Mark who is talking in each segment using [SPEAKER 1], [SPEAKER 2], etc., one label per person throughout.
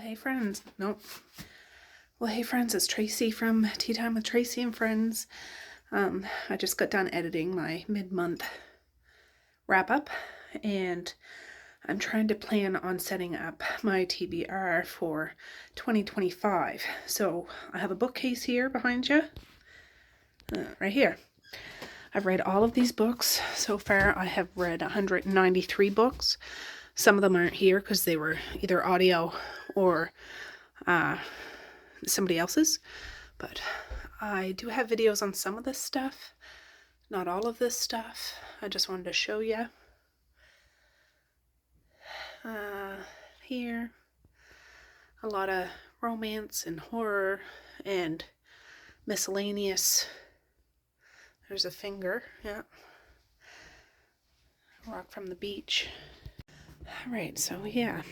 [SPEAKER 1] hey friends. Nope. Well, hey friends, it's Tracey from Tea Time with Tracey and Friends. I just got done editing my mid-month wrap-up, and I'm trying to plan on setting up my TBR for 2025. So I have a bookcase here behind you, right here. I've read all of these books so far. I have read 193 books. Some of them aren't here because they were either audio or somebody else's, but I do have videos on some of this stuff, not all of this stuff. I just wanted to show you. Here, a lot of romance and horror and miscellaneous. There's a finger, yeah. Rock from the beach. Alright, so yeah,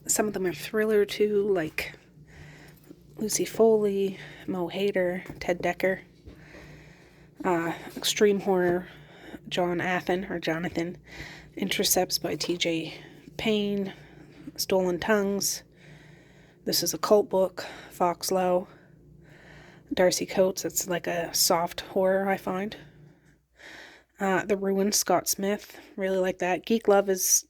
[SPEAKER 1] some of them are thriller too, like Lucy Foley, Mo Hader, Ted Dekker. Extreme horror, Jonathan. Intercepts by T.J. Payne. Stolen Tongues. This is a cult book, Foxlow. Darcy Coates, it's like a soft horror, I find. The Ruin, Scott Smith, really like that. Geek Love is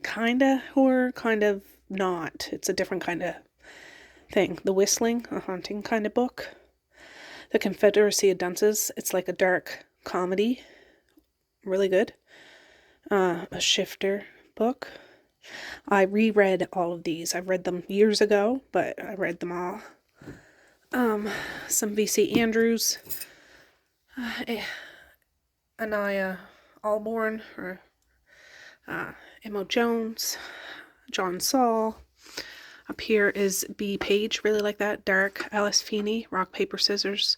[SPEAKER 1] kind of horror, kind of not. It's a different kind of thing. The Whistling, a haunting kind of book. The Confederacy of Dunces, it's like a dark comedy. Really good. A Shifter book. I reread all of these. I read them years ago, but I read them all. Some V.C. Andrews. Anaya Allborn, or Emo Jones. John Saul. Up here is B. Page, really like that. Dark, Alice Feeney, Rock, Paper, Scissors.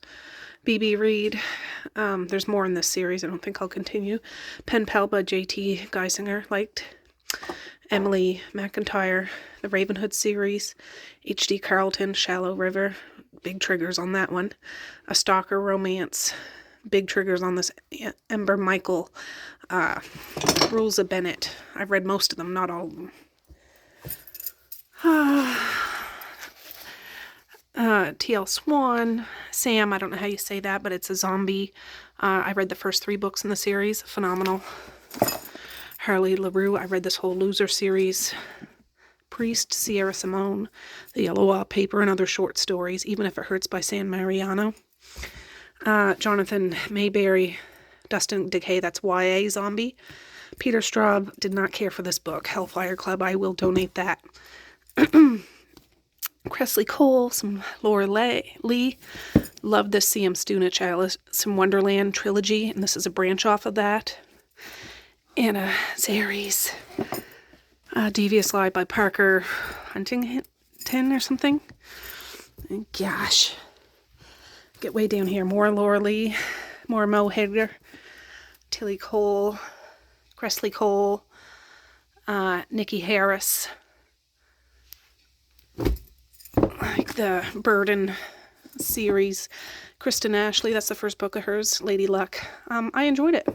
[SPEAKER 1] B.B. Reed. There's more in this series. I don't think I'll continue. Pen Pal by J.T. Geisinger, liked. Emily McIntyre, the Ravenhood series. H.D. Carlton, Shallow River. Big triggers on that one. A Stalker Romance. Big triggers on this. Ember Michael. Rules of Bennett. I've read most of them, not all of them. T.L. Swan, Sam, I don't know how you say that, but it's a zombie. I read the first 3 books in the series. Phenomenal. Harley LaRue, I read this whole Loser series. Priest, Sierra Simone, The Yellow Wallpaper, and Other Short Stories, Even If It Hurts by San Mariano. Jonathan Mayberry, Dustin Decay, that's YA Zombie. Peter Straub, did not care for this book. Hellfire Club, I will donate that. Cressley Cole, some Laura Lee. Love this C.M. Stunich Alice in Wonderland trilogy, and this is a branch off of that. Anna Zaries. Devious Lie by Parker Huntington or something. And gosh. Get way down here. More Laura Lee. More Mo Hader. Tilly Cole. Cressley Cole. Nikki Harris. Like the Burden series. Kristen Ashley, that's the first book of hers. Lady Luck. I enjoyed it.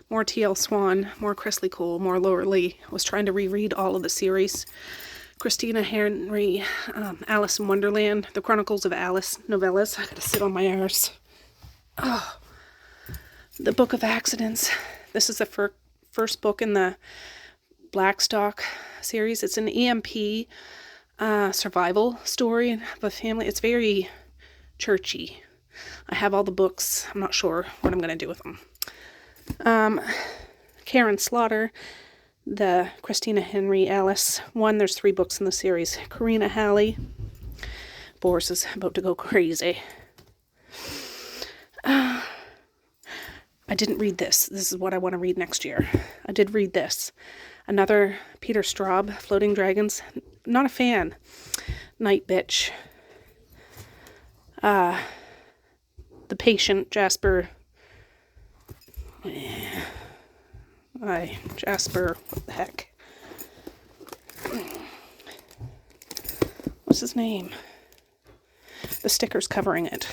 [SPEAKER 1] More T.L. Swan, more Cressley Cole, more Laura Lee. I was trying to reread all of the series. Christina Henry, Alice in Wonderland, The Chronicles of Alice novellas. I gotta sit on my arse. Oh. The Book of Accidents. This is the first book in the Blackstock series. It's an EMP survival story of a family. It's very churchy. I have all the books. I'm not sure what I'm going to do with them. Karen Slaughter, the Christina Henry Alice one. There's 3 books in the series. Karina Halley. Boris is about to go crazy. I didn't read this. This is what I want to read next year. I did read this. Another Peter Straub, Floating Dragons. Not a fan. Night Bitch. The Patient, Jasper. Jasper, what the heck? What's his name? The sticker's covering it.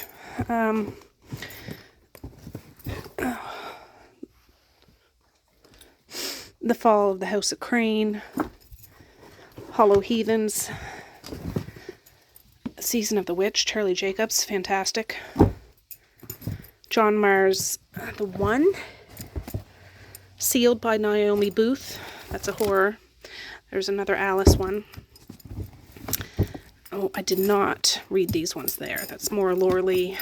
[SPEAKER 1] The Fall of the House of Crane. Hollow Heathens. Season of the Witch, Charlie Jacobs, fantastic. John Marr's The One, Sealed by Naomi Booth, that's a horror. There's another Alice one. Oh, I did not read these ones there. That's more Laura Lee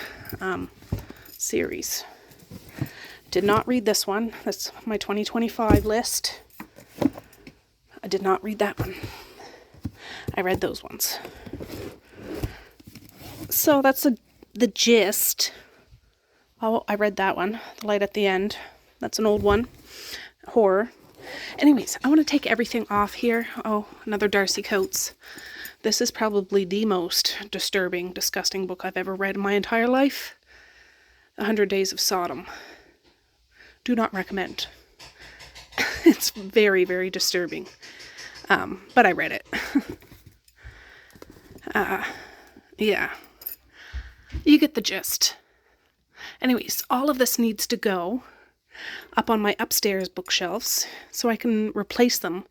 [SPEAKER 1] series. Did not read this one. That's my 2025 list. I did not read that one. I read those ones. So that's the gist. Oh, I read that one. The Light at the End. That's an old one. Horror. Anyways, I want to take everything off here. Oh, another Darcy Coates. This is probably the most disturbing, disgusting book I've ever read in my entire life. 100 Days of Sodom. Do not recommend. It's very, very disturbing. But I read it. Yeah. You get the gist. Anyways, all of this needs to go up on my upstairs bookshelves so I can replace them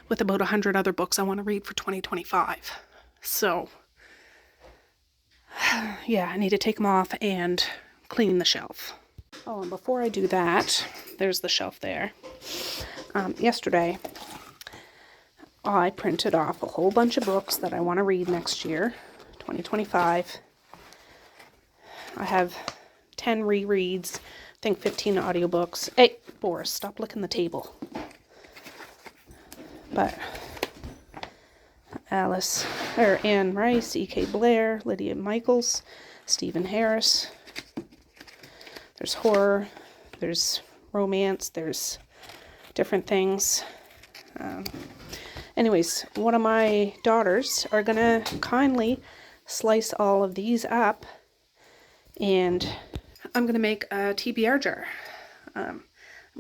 [SPEAKER 1] with about 100 other books I want to read for 2025. So, yeah, I need to take them off and clean the shelf. Oh, and before I do that, there's the shelf there. Yesterday, I printed off a whole bunch of books that I want to read next year, 2025. I have 10 rereads, I think 15 audiobooks. Hey, Boris, stop licking the table. But Anne Rice, E.K. Blair, Lydia Michaels, Stephen Harris. There's horror, there's romance, there's different things. Anyways, one of my daughters are gonna kindly slice all of these up, and I'm gonna make a TBR jar. I'm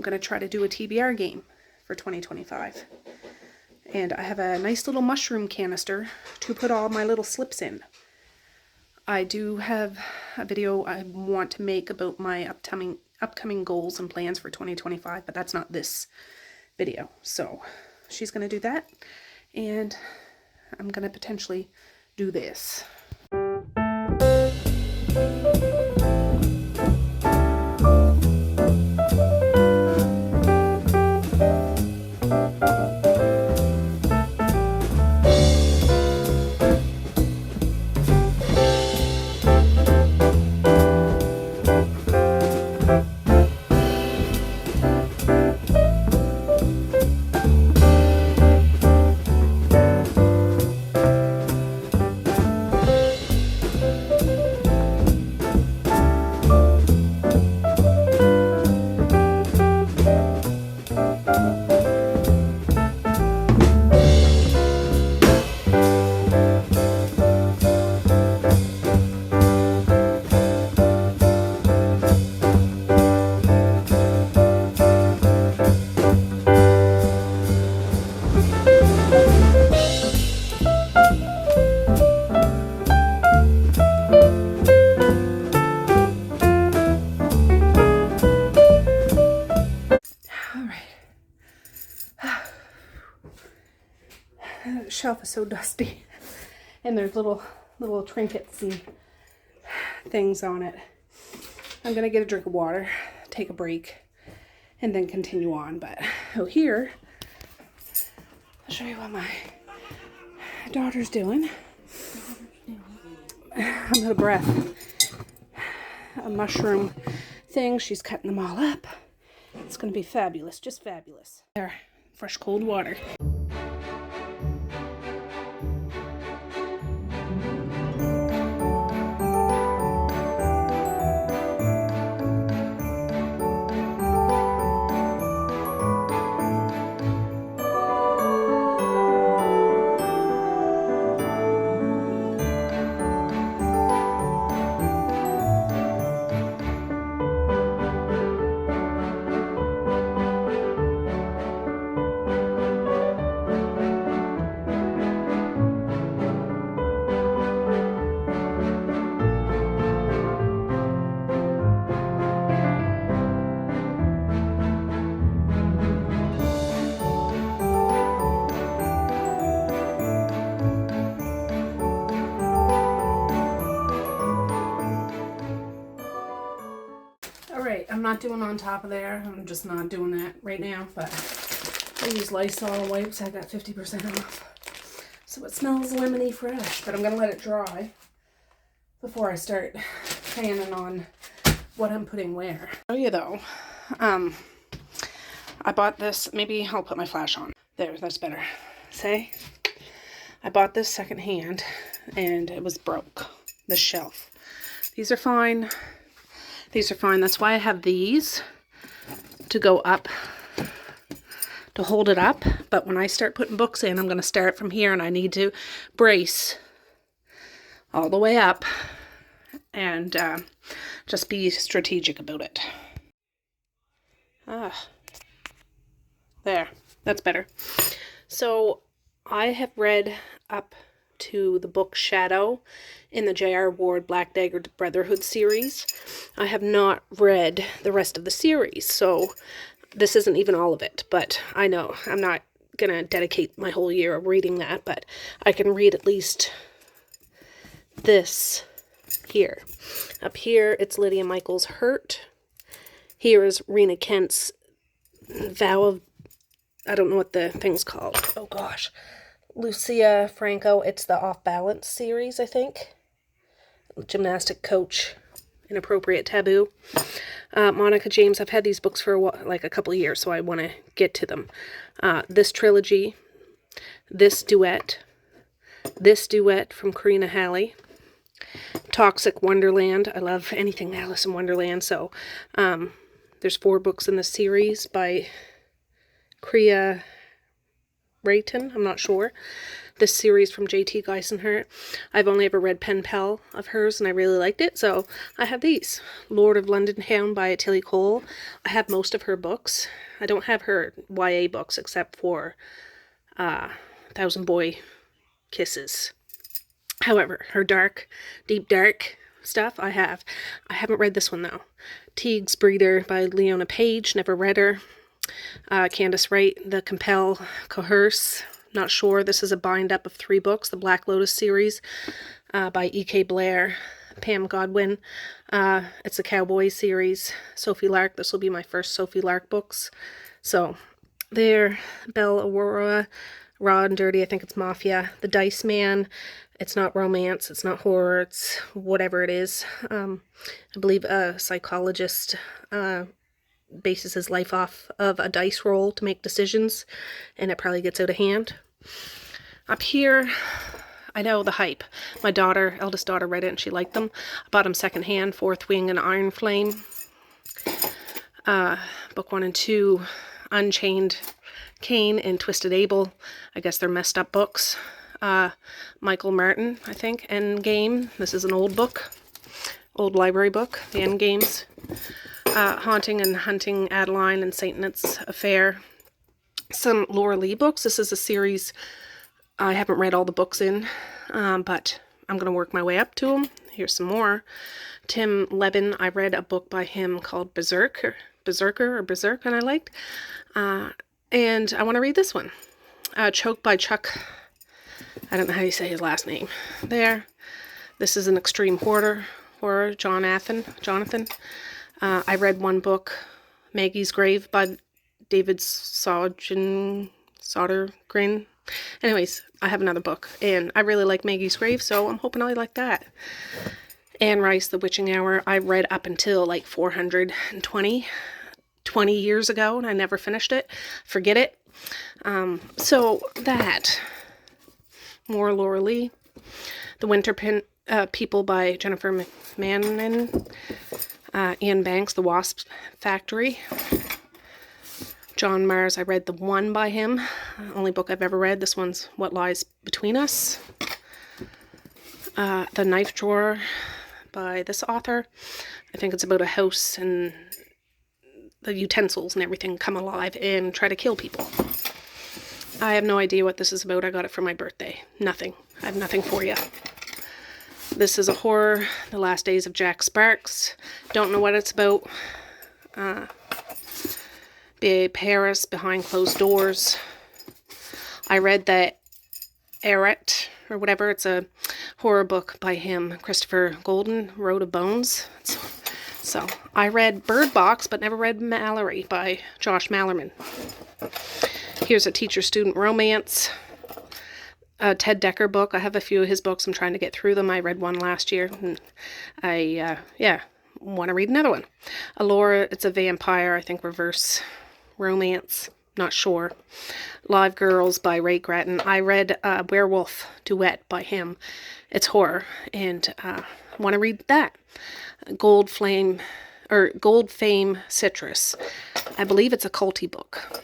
[SPEAKER 1] gonna try to do a TBR game for 2025. And I have a nice little mushroom canister to put all my little slips in. I do have a video I want to make about my upcoming goals and plans for 2025, but that's not this video. So she's going to do that, and I'm going to potentially do this. The shelf is so dusty, and there's little trinkets and things on it. I'm gonna get a drink of water, take a break, and then continue on. But here, I'll show you what my daughter's doing. I'm out of breath. A mushroom thing. She's cutting them all up. It's gonna be fabulous, just fabulous. There, fresh cold water. not doing on top of there. I'm just not doing that right now, but I use Lysol wipes. I got 50% off. So it smells lemony fresh, but I'm going to let it dry before I start planning on what I'm putting where. Oh yeah, though. I bought this. Maybe I'll put my flash on. There, that's better. Say, I bought this secondhand and it was broke. The shelf. These are fine. These are fine. That's why I have these to go up, to hold it up. But when I start putting books in, I'm going to start from here and I need to brace all the way up and just be strategic about it. There. That's better. So I have read up to the book Shadow in the J.R. Ward Black Dagger Brotherhood series. I have not read the rest of the series, so this isn't even all of it, but I know I'm not going to dedicate my whole year of reading that, but I can read at least this here. Up here, it's Lydia Michaels' Hurt. Here is Rena Kent's Vow of, I don't know what the thing's called. Oh gosh. Lucia Franco, it's the Off Balance series, I think. Gymnastic Coach, Inappropriate Taboo. Monica James, I've had these books for like a couple of years, so I want to get to them. This trilogy, this duet from Karina Halley. Toxic Wonderland. I love anything Alice in Wonderland, so there's 4 books in the series by Kriya Rayton, I'm not sure. This series from J.T. Geisenhart. I've only ever read Pen Pal of hers, and I really liked it, so I have these. Lord of London Town by Tilly Cole. I have most of her books. I don't have her YA books, except for Thousand Boy Kisses. However, her deep dark stuff, I have. I haven't read this one, though. Teague's Breeder by Leona Page. Never read her. Candace Wright, The Compel, Coerce. Not sure. This is a bind-up of 3 books. The Black Lotus series by E.K. Blair. Pam Godwin. It's a Cowboy series. Sophie Lark. This will be my first Sophie Lark books. So, there. Belle Aurora. Raw and Dirty. I think it's Mafia. The Dice Man. It's not romance. It's not horror. It's whatever it is. I believe a psychologist bases his life off of a dice roll to make decisions, and it probably gets out of hand. Up here, I know the hype. My eldest daughter, read it and she liked them. I bought them secondhand, Fourth Wing and Iron Flame. Book 1 and 2, Unchained Cain and Twisted Abel. I guess they're messed up books. Michael Martin, I think, Endgame. This is an old book, old library book, the Endgames. Haunting and Hunting Adeline and Satan's Affair. Some Laura Lee books. This is a series I haven't read all the books in, but I'm going to work my way up to them. Here's some more. Tim Levin, I read a book by him called Berserk, and I liked. And I want to read this one. Choke by Chuck. I don't know how you say his last name. There. This is an extreme horror, Jonathan. I read one book, Maggie's Grave by David Sodergren. Anyways, I have another book, and I really like Maggie's Grave, so I'm hoping I like that. Anne Rice, The Witching Hour, I read up until like 420 years ago, and I never finished it. Forget it. So that. More Laura Lee. The Winter People by Jennifer McMahon. Ian Banks, The Wasp Factory. John Mars, I read the one by him. Only book I've ever read. This one's What Lies Between Us. The Knife Drawer by this author. I think it's about a house and the utensils and everything come alive and try to kill people. I have no idea what this is about. I got it for my birthday. Nothing. I have nothing for you. This is a horror, The Last Days of Jack Sparks. Don't know what it's about. Paris, Behind Closed Doors. I read that Eret, or whatever. It's a horror book by him. Christopher Golden, Road of Bones. It's So I read Bird Box, but never read Mallory by Josh Mallerman. Here's a teacher-student romance. A Ted Dekker book. I have a few of his books. I'm trying to get through them. I read one last year, and I, want to read another one. Allura, it's a vampire, I think reverse romance. Not sure. Live Girls by Ray Grattan. I read Werewolf Duet by him. It's horror, and want to read that. Gold Fame Citrus. I believe it's a culty book.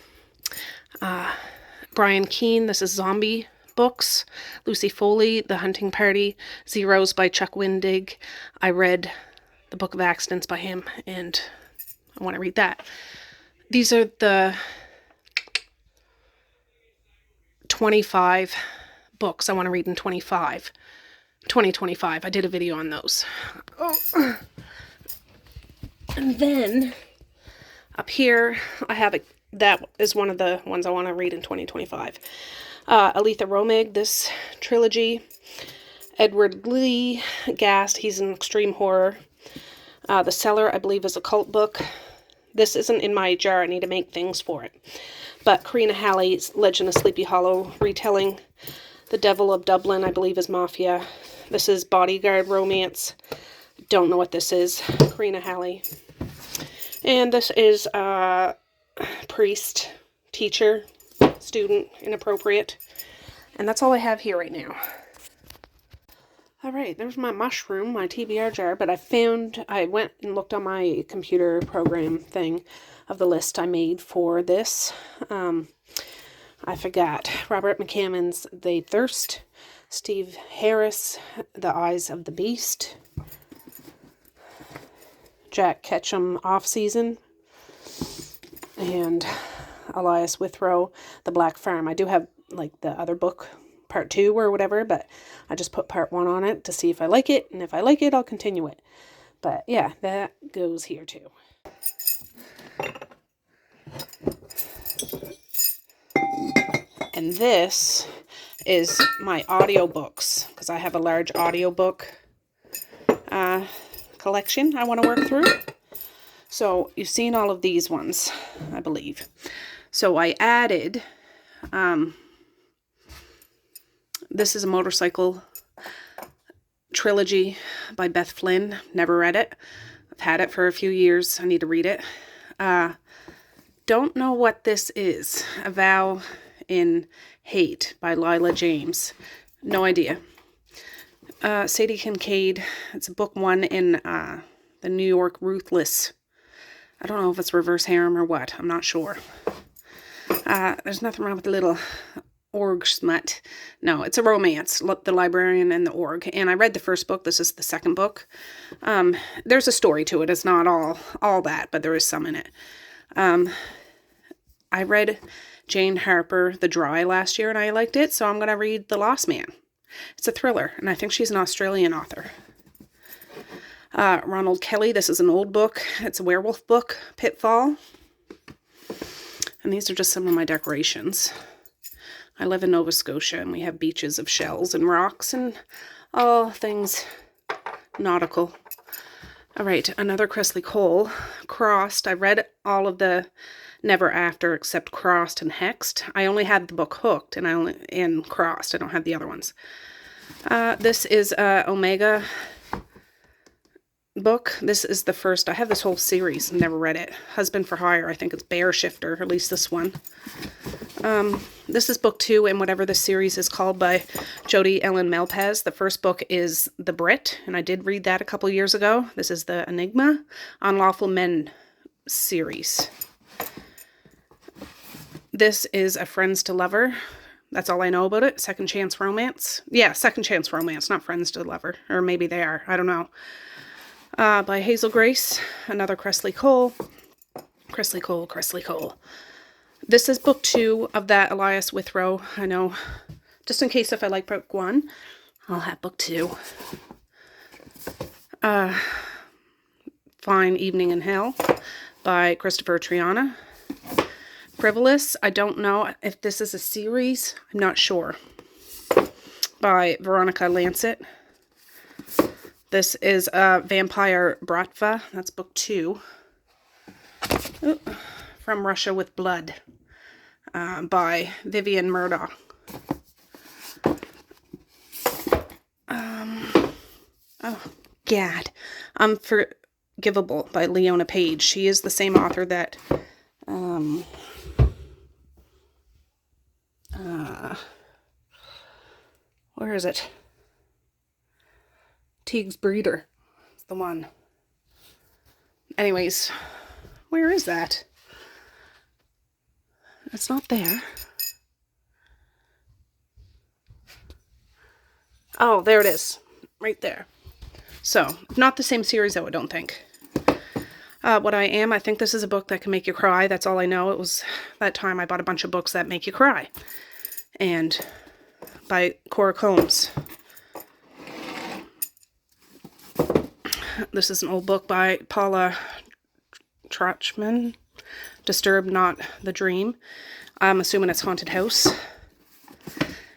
[SPEAKER 1] Brian Keene, this is zombie books. Lucy Foley, The Hunting Party. Zeros by Chuck Wendig. I read The Book of Accidents by him, and I want to read that. These are the 25 books I want to read in 2025. I did a video on those. Oh. And then up here, I have that is one of the ones I want to read in 2025. Aletha Romig, this trilogy. Edward Lee Gast, he's an extreme horror. The Cellar, I believe, is a cult book. This isn't in my jar. I need to make things for it. But Karina Halley's Legend of Sleepy Hollow retelling. The Devil of Dublin, I believe, is Mafia. This is Bodyguard romance. Don't know what this is. Karina Halley. And this is priest, teacher, student, inappropriate. And that's all I have here right now. Alright, there's my mushroom, my TBR jar, but I went and looked on my computer program thing of the list I made for this. I forgot. Robert McCammon's They Thirst. Steve Harris, The Eyes of the Beast. Jack Ketchum, Off Season. And Elias Withrow, The Black Farm. I do have, like, the other book, part 2 or whatever, but I just put part 1 on it to see if I like it, and if I like it, I'll continue it. But yeah, that goes here too. And this is my audiobooks, because I have a large audiobook collection I want to work through. So you've seen all of these ones, I believe. So I added, this is a motorcycle trilogy by Beth Flynn. Never read it. I've had it for a few years. I need to read it. Don't know what this is. A Vow in Hate by Lila James. No idea. Sadie Kincaid. It's book 1 in the New York Ruthless. I don't know if it's reverse harem or what. I'm not sure. There's nothing wrong with the little org smut. No, it's a romance. The Librarian and the Org. And I read the first book. This is the second book. There's a story to it. It's not all that, but there is some in it. I read Jane Harper, The Dry, last year, and I liked it, so I'm going to read The Lost Man. It's a thriller, and I think she's an Australian author. Ronald Kelly, this is an old book. It's a werewolf book, Pitfall. And these are just some of my decorations. I live in Nova Scotia, and we have beaches of shells and rocks and all things nautical. All right, another Kresley Cole, Crossed. I read all of the Never After except Crossed and Hexed. I only had the book Hooked and Crossed. I don't have the other ones. This is Omega book. This is the first. I have this whole series. Never read it. Husband for Hire. I think it's Bear Shifter. At least this one. This is book 2 in whatever the series is called by Jodi Ellen Melpez. The first book is The Brit, and I did read that a couple years ago. This is the Enigma Unlawful Men series. This is A Friends to Lover. That's all I know about it. Second Chance Romance. Yeah, Second Chance Romance, not Friends to Lover. Or maybe they are. I don't know. By Hazel Grace. Another Kresley Cole. Kresley Cole. This is book 2 of that Elias Withrow. I know. Just in case if I like book 1, I'll have book 2. Fine Evening in Hell by Christopher Triana. Frivolous. I don't know if this is a series. I'm not sure. By Veronica Lancet. This is Vampire Bratva. That's book 2. Ooh, From Russia with Blood by Vivian Murdoch. Oh, Gad. Unforgivable by Leona Page. She is the same author that where is it? Teague's Breeder. It's the one. Anyways, where is that? It's not there. Oh, there it is. Right there. So, not the same series though, I don't think. What I think this is a book that can make you cry. That's all I know. It was that time I bought a bunch of books that make you cry. And by Cora Combs. This is an old book by Paula Trachman. Disturbed, Not the Dream. I'm assuming it's Haunted House.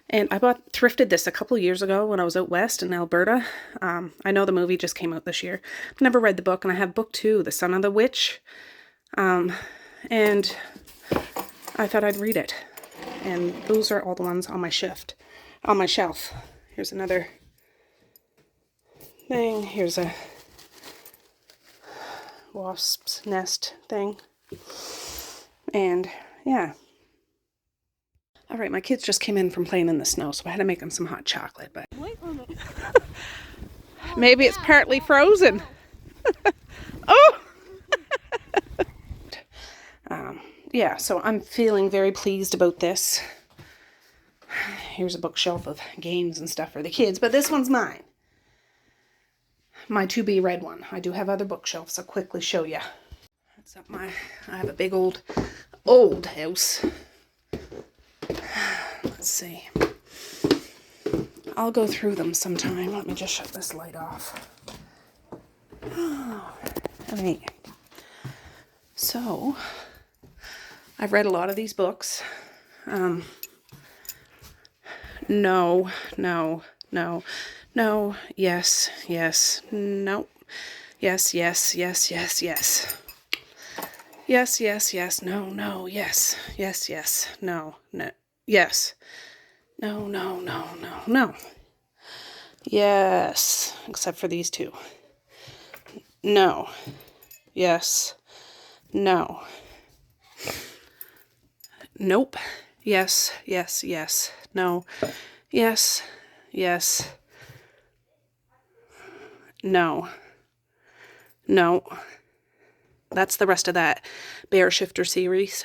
[SPEAKER 1] And I thrifted this a couple years ago when I was out west in Alberta. I know the movie just came out this year. I've never read the book, and I have book 2, The Son of the Witch. And I thought I'd read it. And those are all the ones on my shelf. Here's another thing. Here's a wasp's nest thing. And yeah. All right, my kids just came in from playing in the snow, so I had to make them some hot chocolate. But maybe it's partly frozen. Oh! Yeah, so I'm feeling very pleased about this. Here's a bookshelf of games and stuff for the kids, but this one's mine. My to-be read one. I do have other bookshelves. I'll quickly show you. That's up I have a big old house. Let's see. I'll go through them sometime. Let me just shut this light off. All right. So, I've read a lot of these books. No, yes, no, yes, yes, no, yes, no, yes, no, yes, except for these two. No, yes, no, nope, yes, no, yes, no. That's the rest of that Bear Shifter series.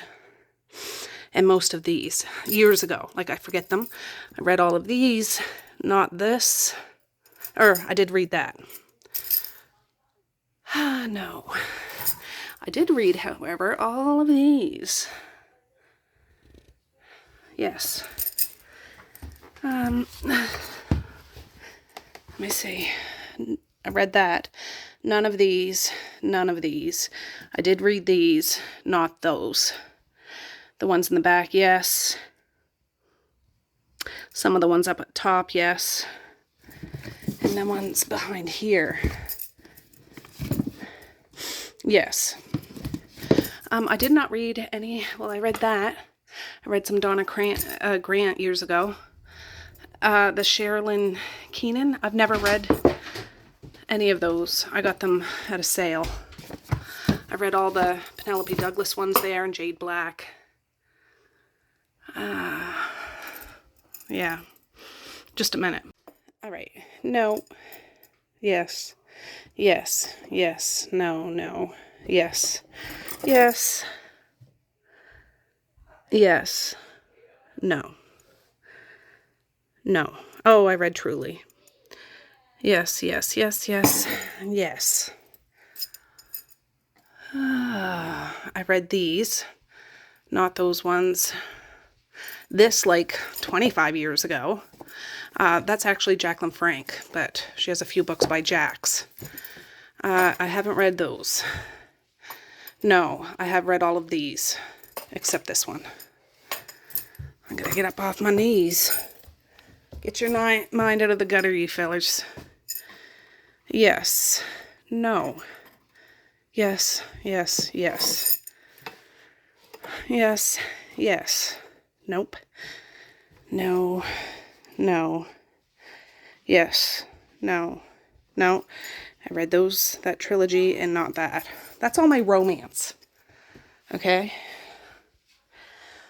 [SPEAKER 1] And most of these. Years ago. Like, I forget them. I read all of these. Not this. I did read that. No. I did read, however, all of these. Yes. Let me see. I read that. None of these. I did read these, not those. The ones in the back, yes. Some of the ones up at top, yes. And the ones behind here, yes. I did not read any, I read that. I read some Donna Grant years ago. The Sherilyn Keenan, I've never read any of those. I got them at a sale. I read all the Penelope Douglas ones there and Jade Black. Yeah. Just a minute. All right. No. Yes. No. Yes. No. Oh, I read Truly. Yes. I read these, not those ones. This, like, 25 years ago. That's actually Jacqueline Frank, but she has a few books by Jax. I haven't read those. No, I have read all of these, except this one. I'm gonna get up off my knees. Get your mind out of the gutter, you fellers. Yes. No. Yes. Yes. Yes. Yes. Yes. Nope. No. No. Yes. No. No. I read that trilogy and not that. That's all my romance. Okay?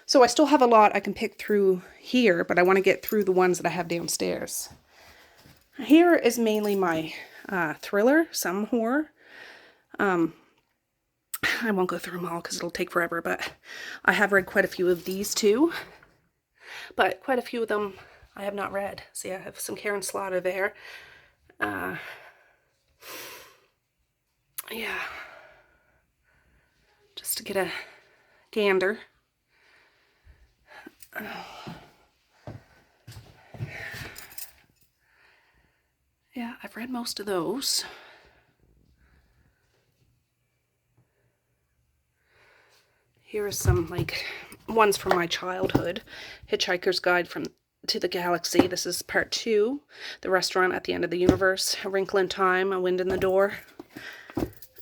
[SPEAKER 1] So I still have a lot I can pick through here, but I want to get through the ones that I have downstairs. Here is mainly my thriller, some horror. I won't go through them all because it'll take forever, but I have read quite a few of these too. But quite a few of them I have not read. See, I have some Karen Slaughter there. Yeah. Just to get a gander. Yeah, I've read most of those. Here are some, like, ones from my childhood. Hitchhiker's Guide to the Galaxy. This is part 2. The Restaurant at the End of the Universe. A Wrinkle in Time. A Wind in the Door.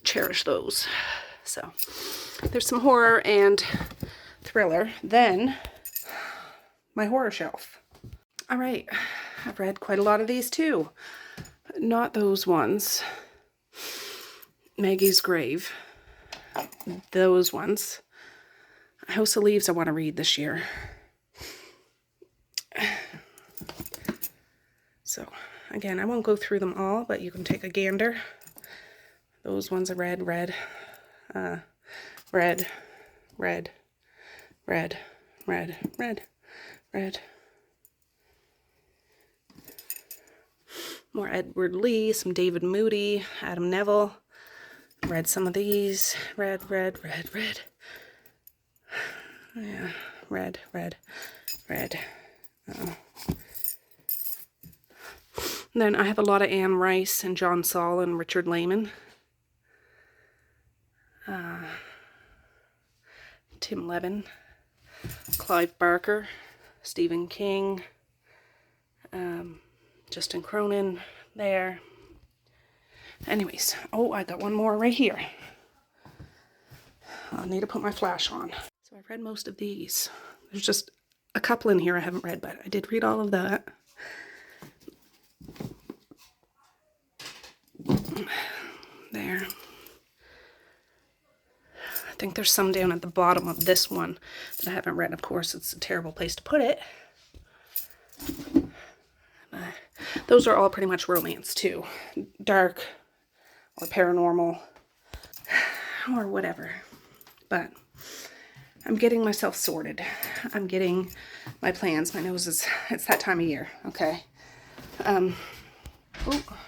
[SPEAKER 1] Cherish those. So, there's some horror and thriller. Then, my horror shelf. Alright, I've read quite a lot of these too. But not those ones. Maggie's Grave. Those ones. House of Leaves I want to read this year. So, again, I won't go through them all, but you can take a gander. Those ones I read, red. More Edward Lee, some David Moody, Adam Neville. Read some of these. Red. Yeah, red. Then I have a lot of Anne Rice and John Saul and Richard Lehman. Tim Levin, Clive Barker, Stephen King, Justin Cronin there. Anyways, oh, I got one more right here. I'll need to put my flash on. So I've read most of these. There's just a couple in here I haven't read, but I did read all of that. There. I think there's some down at the bottom of this one that I haven't read. Of course, it's a terrible place to put it. Those are all pretty much romance too. Dark or paranormal or whatever. But I'm getting myself sorted. I'm getting my plans. My nose is, it's that time of year, okay? Oh,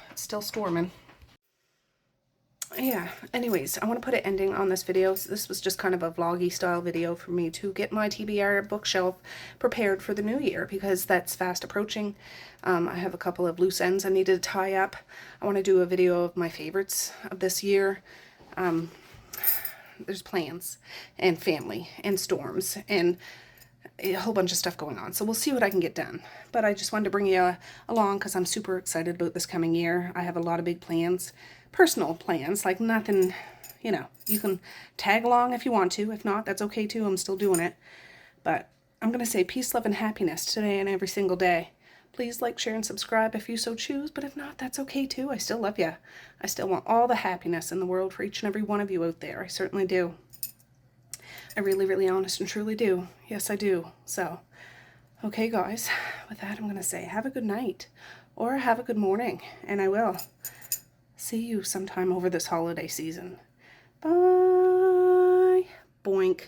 [SPEAKER 1] it's still storming. Yeah, anyways, I want to put an ending on this video. So this was just kind of a vloggy style video for me to get my TBR bookshelf prepared for the new year because that's fast approaching. I have a couple of loose ends I need to tie up. I want to do a video of my favorites of this year. There's plans and family and storms and a whole bunch of stuff going on. So we'll see what I can get done. But I just wanted to bring you along because I'm super excited about this coming year. I have a lot of big plans. Personal plans, like nothing, you know, you can tag along if you want to. If not, that's okay too. I'm still doing it. But I'm going to say peace, love, and happiness today and every single day. Please like, share, and subscribe if you so choose. But if not, that's okay too. I still love you. I still want all the happiness in the world for each and every one of you out there. I certainly do. I really, really honest and truly do. Yes, I do. So, okay, guys. With that, I'm going to say have a good night or have a good morning. And I will see you sometime over this holiday season. Bye. Boink.